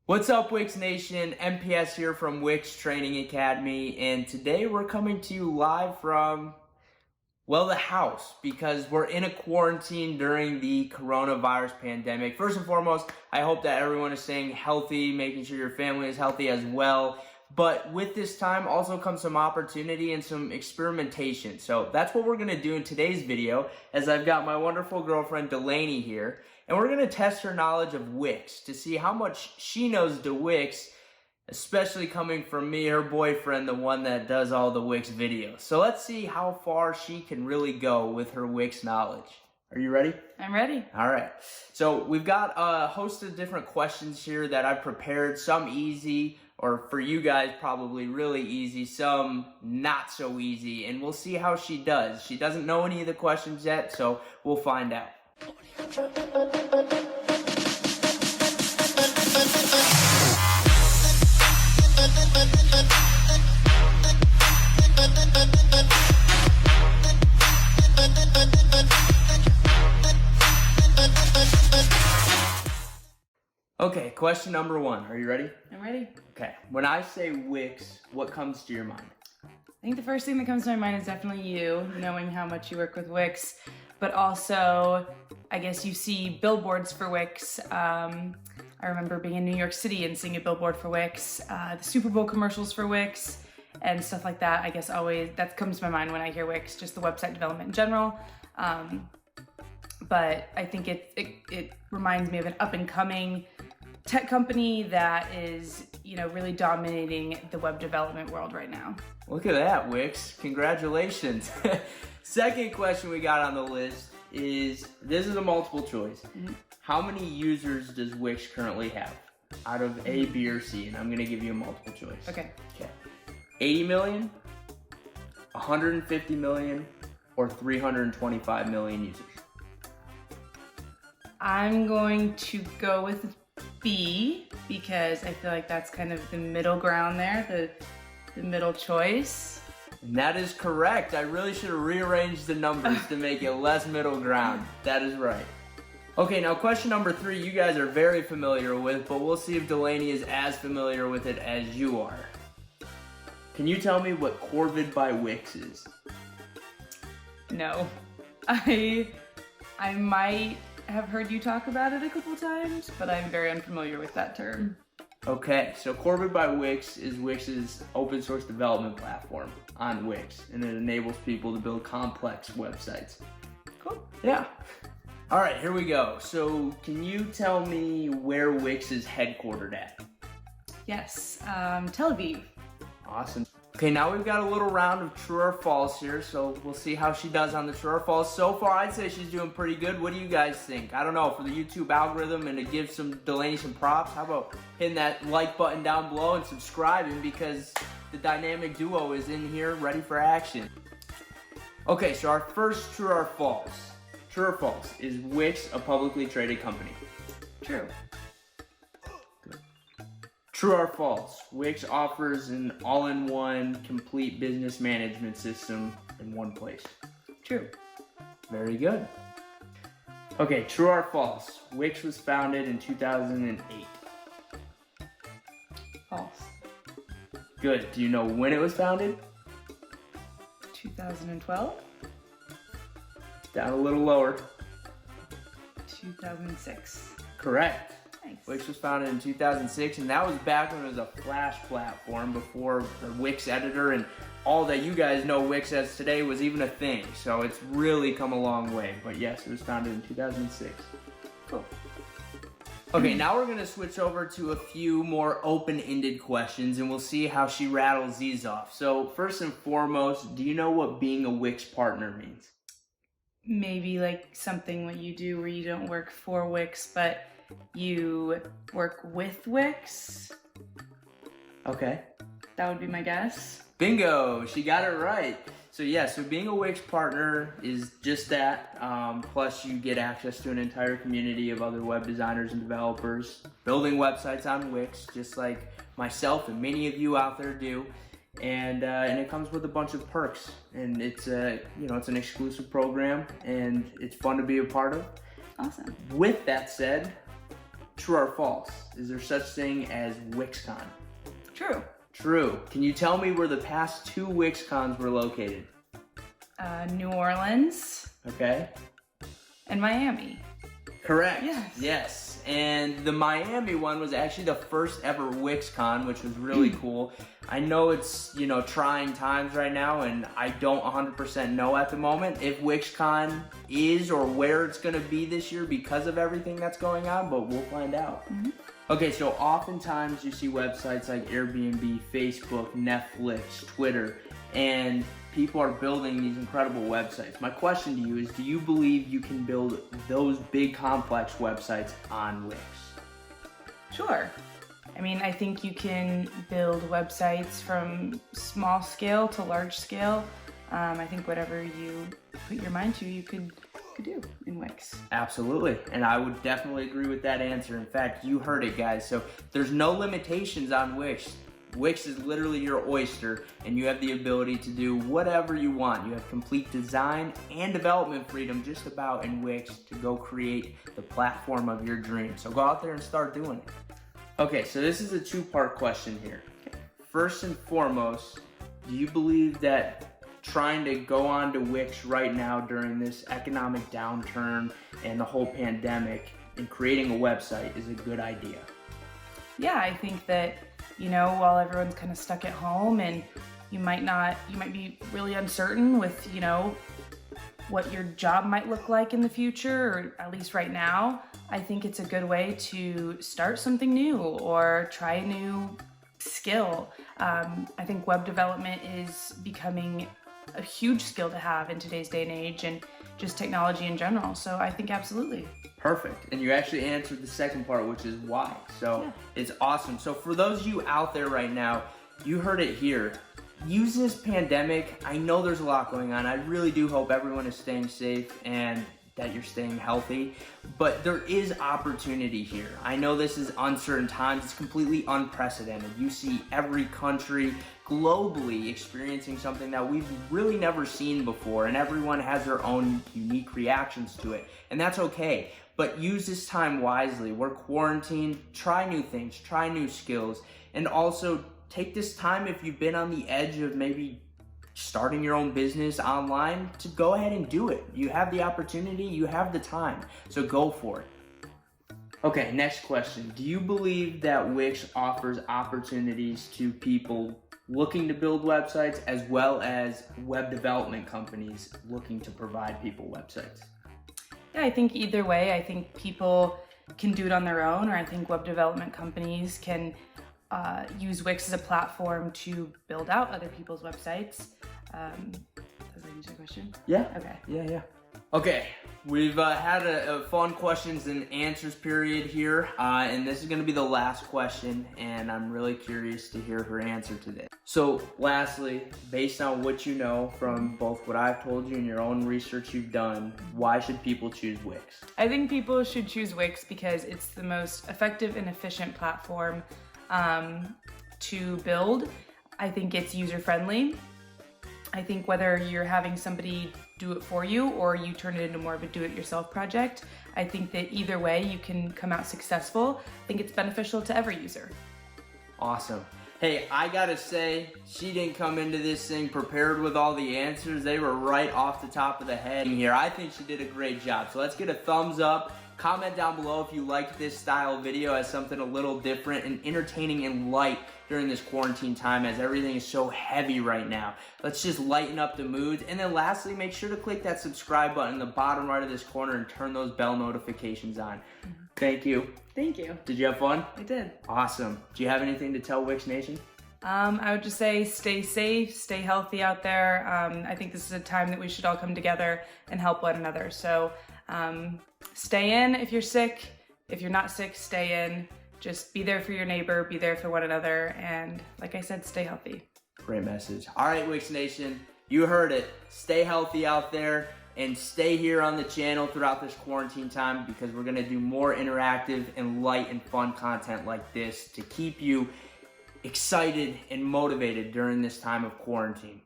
What's up, Wix Nation? MPS here from Wix Training Academy, and today we're coming to you live from, well, the house, because we're in a quarantine during the coronavirus pandemic. First and foremost, I hope that everyone is staying healthy, making sure your family is healthy as well. But with this time also comes some opportunity and some experimentation. So that's what we're gonna do in today's video, as I've got my wonderful girlfriend Delaney here. And we're gonna test her knowledge of Wix to see how much she knows to Wix, especially coming from me, her boyfriend, the one that does all the Wix videos. So let's see how far she can really go with her Wix knowledge. Are you ready? I'm ready. All right. So we've got a host of different questions here that I've prepared, some easy, or for you guys probably really easy, some not so easy, and we'll see how she does. She doesn't know any of the questions yet, so we'll find out. Okay, question number one. Are you ready? I'm ready. Okay. When I say Wix, what comes to your mind? I think the first thing that comes to my mind is definitely you, knowing how much you work with Wix, but also, I guess you see billboards for Wix. I remember being in New York City and seeing a billboard for Wix, the Super Bowl commercials for Wix, and stuff like that. I guess always, that comes to my mind when I hear Wix, just the website development in general. But I think it reminds me of an up-and-coming tech company that is, really dominating the web development world right now. Look at that, Wix. Congratulations. Second question we got on the list is, this is a multiple choice. How many users does Wix currently have out of A, B, or C? And I'm gonna give you a multiple choice. Okay. 80 million, 150 million, or 325 million users? I'm going to go with B, because I feel like that's kind of the middle ground there, the middle choice. And that is correct. I really should have rearranged the numbers to make it less middle ground. That is right. Okay, now question number three, you guys are very familiar with, but we'll see if Delaney is as familiar with it as you are. Can you tell me what Corvid by Wix is? No. I might have heard you talk about it a couple times, but I'm very unfamiliar with that term. Okay, so Corvid by Wix is Wix's open source development platform on Wix, and it enables people to build complex websites. Cool. Yeah. All right, here we go. So can you tell me where Wix is headquartered at? Yes, Tel Aviv. Awesome. Okay, now we've got a little round of true or false here, so we'll see how she does on the true or false. So far, I'd say she's doing pretty good. What do you guys think? I don't know, for the YouTube algorithm and to give Delaney some props, how about hitting that like button down below and subscribing, because the dynamic duo is in here ready for action. Okay, so our first true or false. True or false, is Wix a publicly traded company? True. True or false, Wix offers an all-in-one complete business management system in one place? True. Very good. Okay, true or false, Wix was founded in 2008? False. Good. Do you know when it was founded? 2012? Down a little lower. 2006. Correct. Nice. Wix was founded in 2006, and that was back when it was a Flash platform, before the Wix editor and all that you guys know Wix as today was even a thing. So it's really come a long way. But yes, it was founded in 2006. Cool. Okay, now we're gonna switch over to a few more open-ended questions, and we'll see how she rattles these off. So first and foremost, do you know what being a Wix partner means? Maybe like something what you do where you don't work for Wix, but you work with Wix. Okay. That would be my guess. Bingo, she got it right. So yeah, so being a Wix partner is just that. Plus you get access to an entire community of other web designers and developers building websites on Wix, just like myself and many of you out there do. And it comes with a bunch of perks, and it's it's an exclusive program, and it's fun to be a part of. Awesome. With that said, True or false? Is there such thing as Wix Con? True. True. Can you tell me where the past 2 Wix Cons were located? New Orleans Okay. and Miami. Correct. Yes. Yes. And the Miami one was actually the first ever Wix Con, which was really cool. I know it's, trying times right now, and I don't 100% know at the moment if Wix Con is or where it's going to be this year because of everything that's going on, but we'll find out. Mm-hmm. Okay, so oftentimes you see websites like Airbnb, Facebook, Netflix, Twitter, and people are building these incredible websites. My question to you is, do you believe you can build those big complex websites on Wix? Sure. I mean, I think you can build websites from small scale to large scale. I think whatever you put your mind to, you could do in Wix. Absolutely, and I would definitely agree with that answer. In fact, you heard it, guys. So there's no limitations on Wix. Wix is literally your oyster, and you have the ability to do whatever you want. You have complete design and development freedom just about in Wix to go create the platform of your dreams. So go out there and start doing it. Okay, so this is a 2-part question here. First and foremost, do you believe that trying to go on to Wix right now during this economic downturn and the whole pandemic and creating a website is a good idea? Yeah, I think that, while everyone's kind of stuck at home and you might be really uncertain with, what your job might look like in the future, or at least right now, I think it's a good way to start something new or try a new skill. I think web development is becoming a huge skill to have in today's day and age, and just technology in general. So I think absolutely. Perfect. And you actually answered the second part, which is why. So It's awesome. So for those of you out there right now, you heard it here. Use this pandemic. I know there's a lot going on. I really do hope everyone is staying safe and that you're staying healthy, but there is opportunity here. I know this is uncertain times. It's completely unprecedented. You see every country globally experiencing something that we've really never seen before, and everyone has their own unique reactions to it, and that's okay. But use this time wisely. We're quarantined. Try new things, try new skills, and also take this time if you've been on the edge of maybe starting your own business online to go ahead and do it. You have the opportunity, you have the time, so go for it. Okay, next question. Do you believe that Wix offers opportunities to people looking to build websites as well as web development companies looking to provide people websites? Yeah, I think either way. I think people can do it on their own, or I think web development companies can use Wix as a platform to build out other people's websites. Does that answer your question? Yeah. Okay. Yeah. Okay, we've had a fun questions and answers period here, and this is going to be the last question, and I'm really curious to hear her answer to this. So lastly, based on what you know from both what I've told you and your own research you've done, why should people choose Wix? I think people should choose Wix because it's the most effective and efficient platform to build. I think it's user-friendly. I think whether you're having somebody do it for you or you turn it into more of a do-it-yourself project, I think that either way you can come out successful. I think it's beneficial to every user. Awesome. Hey, I gotta say, she didn't come into this thing prepared with all the answers. They were right off the top of the head here. I think she did a great job. So let's get a thumbs up. Comment down below if you liked this style video as something a little different and entertaining and light during this quarantine time as everything is so heavy right now. Let's just lighten up the mood. And then lastly, make sure to click that subscribe button in the bottom right of this corner and turn those bell notifications on. Thank you. Thank you. Did you have fun? I did. Awesome. Do you have anything to tell Wix Nation? I would just say stay safe, stay healthy out there. I think this is a time that we should all come together and help one another. So stay in if you're sick. If you're not sick, stay in. Just be there for your neighbor, be there for one another, and like I said, stay healthy. Great message. All right, Wix Nation, you heard it. Stay healthy out there and stay here on the channel throughout this quarantine time because we're going to do more interactive and light and fun content like this to keep you excited and motivated during this time of quarantine.